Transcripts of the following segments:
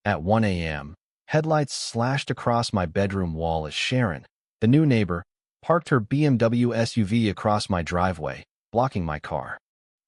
At 1 a.m., headlights slashed across my bedroom wall as Sharon, the new neighbor, parked her BMW SUV across my driveway, blocking my car.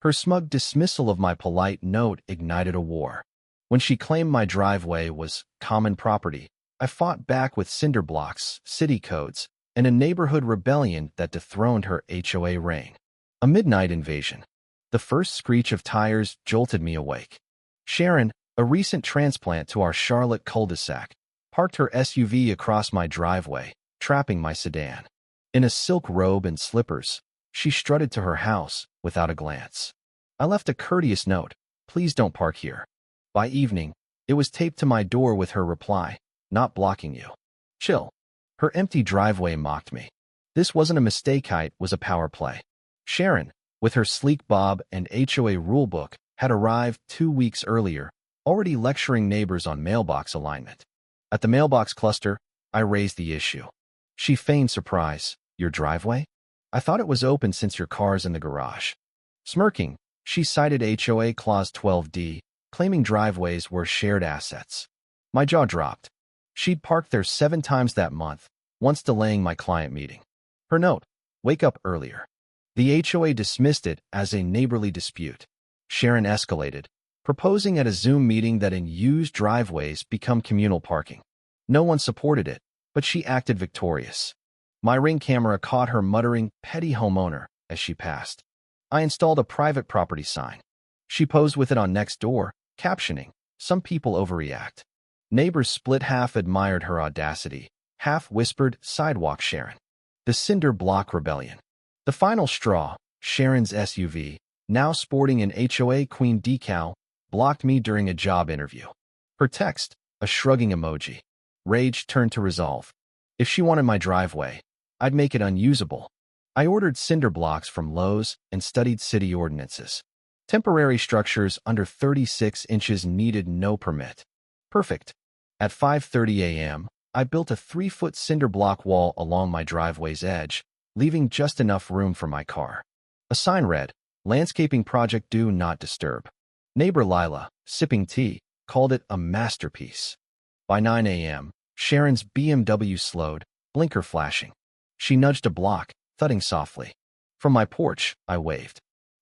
Her smug dismissal of my polite note ignited a war. When she claimed my driveway was common property, I fought back with cinder blocks, city codes, and a neighborhood rebellion that dethroned her HOA reign. A midnight invasion. The first screech of tires jolted me awake. Sharon, a recent transplant to our Charlotte cul-de-sac, parked her SUV across my driveway, trapping my sedan. In a silk robe and slippers, she strutted to her house without a glance. I left a courteous note, "Please don't park here." By evening, it was taped to my door with her reply, "Not blocking you. Chill." Her empty driveway mocked me. This wasn't a mistake, it was a power play. Sharon, with her sleek bob and HOA rulebook, had arrived 2 weeks earlier, already lecturing neighbors on mailbox alignment. At the mailbox cluster, I raised the issue. She feigned surprise. "Your driveway? I thought it was open since your car's in the garage." Smirking, she cited HOA Clause 12D, claiming driveways were shared assets. My jaw dropped. She'd parked there 7 times that month, once delaying my client meeting. Her note, "Wake up earlier." The HOA dismissed it as a neighborly dispute. Sharon escalated, proposing at a Zoom meeting that unused driveways become communal parking. No one supported it, but she acted victorious. My Ring camera caught her muttering, "Petty homeowner," as she passed. I installed a private property sign. She posed with it on Nextdoor, captioning, "Some people overreact." Neighbors split, half admired her audacity, half whispered, "Sidewalk Sharon." The Cinder block rebellion. The final straw, Sharon's SUV, now sporting an HOA Queen decal, blocked me during a job interview. Her text, a shrugging emoji. Rage turned to resolve. If she wanted my driveway, I'd make it unusable. I ordered cinder blocks from Lowe's and studied city ordinances. Temporary structures under 36 inches needed no permit. Perfect. At 5:30 a.m., I built a 3-foot cinder block wall along my driveway's edge, leaving just enough room for my car. A sign read, "Landscaping project, do not disturb." Neighbor Lila, sipping tea, called it a masterpiece. By 9 a.m., Sharon's BMW slowed, blinker flashing. She nudged a block, thudding softly. From my porch, I waved.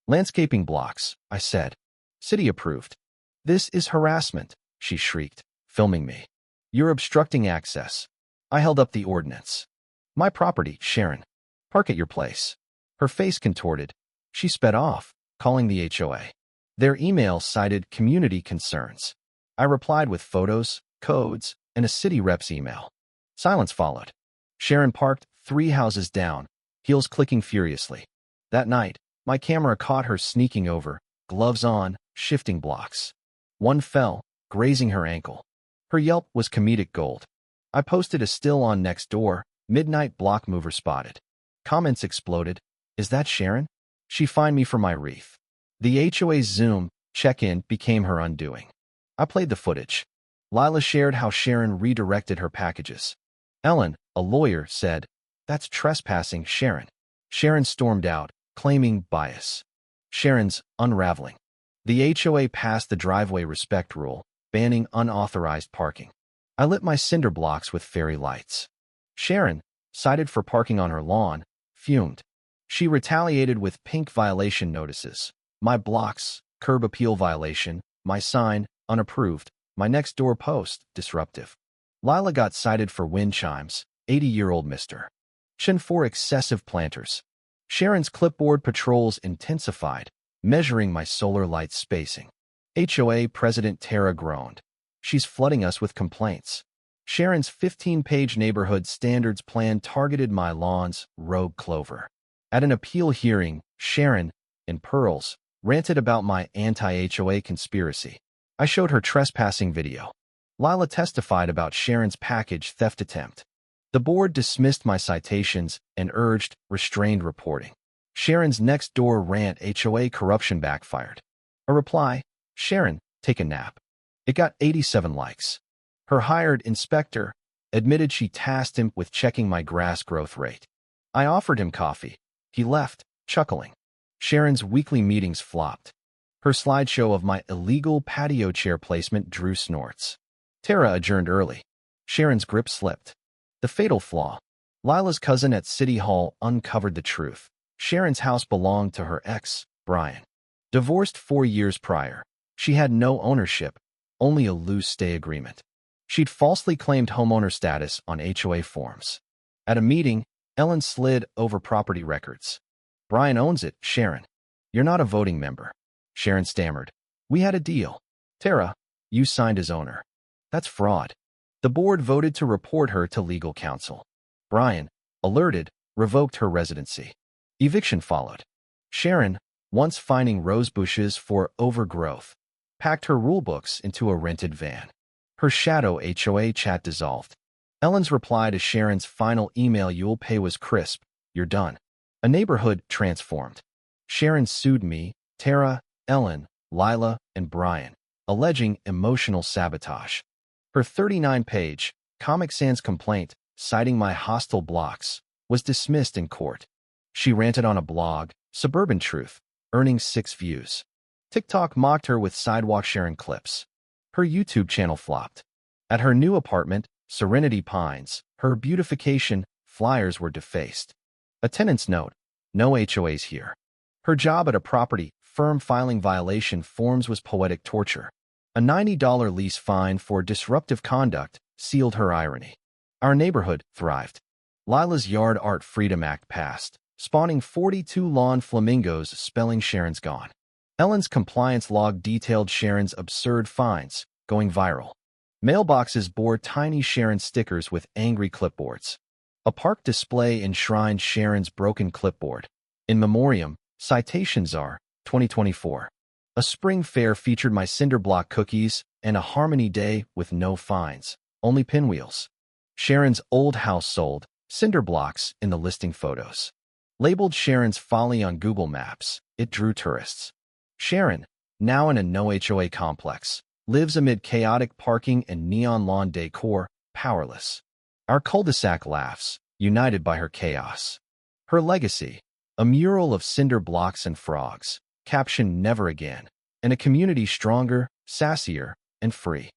"Landscaping blocks," I said. "City approved." "This is harassment," she shrieked, filming me. "You're obstructing access." I held up the ordinance. "My property, Sharon. Park at your place." Her face contorted. She sped off, calling the HOA. Their email cited community concerns. I replied with photos, codes, and a city rep's email. Silence followed. Sharon parked 3 houses down, heels clicking furiously. That night, my camera caught her sneaking over, gloves on, shifting blocks. One fell, grazing her ankle. Her Yelp was comedic gold. I posted a still on Nextdoor, "Midnight block mover spotted." Comments exploded. "Is that Sharon? She fined me for my wreath." The HOA's Zoom check-in became her undoing. I played the footage. Lila shared how Sharon redirected her packages. Ellen, a lawyer, said, "That's trespassing, Sharon." Sharon stormed out, claiming bias. Sharon's unraveling. The HOA passed the driveway respect rule, banning unauthorized parking. I lit my cinder blocks with fairy lights. Sharon, cited for parking on her lawn, fumed. She retaliated with pink violation notices. My blocks, curb appeal violation. My sign, unapproved. My next door post, disruptive. Lila got cited for wind chimes, 80-year-old Mr. Shin for excessive planters. Sharon's clipboard patrols intensified, measuring my solar light spacing. HOA President Tara groaned. "She's flooding us with complaints." Sharon's 15-page neighborhood standards plan targeted my lawn's rogue clover. At an appeal hearing, Sharon, in pearls, ranted about my anti-HOA conspiracy. I showed her trespassing video. Lila testified about Sharon's package theft attempt. The board dismissed my citations and urged restrained reporting. Sharon's next-door rant, "HOA corruption backfired." A reply, "Sharon, take a nap." It got 87 likes. Her hired inspector admitted she tasked him with checking my grass growth rate. I offered him coffee. He left, chuckling. Sharon's weekly meetings flopped. Her slideshow of my illegal patio chair placement drew snorts. Tara adjourned early. Sharon's grip slipped. The fatal flaw. Lila's cousin at City Hall uncovered the truth. Sharon's house belonged to her ex, Brian. Divorced 4 years prior, she had no ownership, only a loose stay agreement. She'd falsely claimed homeowner status on HOA forms. At a meeting, Ellen slid over property records. Brian owns it, Sharon. You're not a voting member. Sharon stammered. We had a deal. Tara, you signed as owner. That's fraud. The board voted to report her to legal counsel. Brian, alerted, revoked her residency. Eviction followed. Sharon, once finding rose bushes for overgrowth, packed her rulebooks into a rented van. Her shadow HOA chat dissolved. Ellen's reply to Sharon's final email you'll pay was crisp. You're done. A neighborhood transformed. Sharon sued me, Tara, Ellen, Lila, and Brian, alleging emotional sabotage. Her 39-page, Comic Sans complaint, citing my hostile blocks, was dismissed in court. She ranted on a blog, Suburban Truth, earning 6 views. TikTok mocked her with sidewalk Sharon clips. Her YouTube channel flopped. At her new apartment, Serenity Pines, her beautification flyers were defaced. A tenant's note, no HOAs here. Her job at a property firm filing violation forms was poetic torture. A $90 lease fine for disruptive conduct sealed her irony. Our neighborhood thrived. Lila's Yard Art Freedom Act passed, spawning 42 lawn flamingos spelling Sharon's gone. Ellen's compliance log detailed Sharon's absurd fines, going viral. Mailboxes bore tiny Sharon stickers with angry clipboards. A park display enshrined Sharon's broken clipboard. In memoriam, citations are 2024. A spring fair featured my cinder block cookies and a harmony day with no fines, only pinwheels. Sharon's old house sold, cinder blocks in the listing photos. Labeled Sharon's folly on Google Maps, it drew tourists. Sharon, now in a no HOA complex, lives amid chaotic parking and neon lawn decor, powerless. Our cul-de-sac laughs, united by her chaos. Her legacy, a mural of cinder blocks and frogs, captioned never again, and a community stronger, sassier, and free.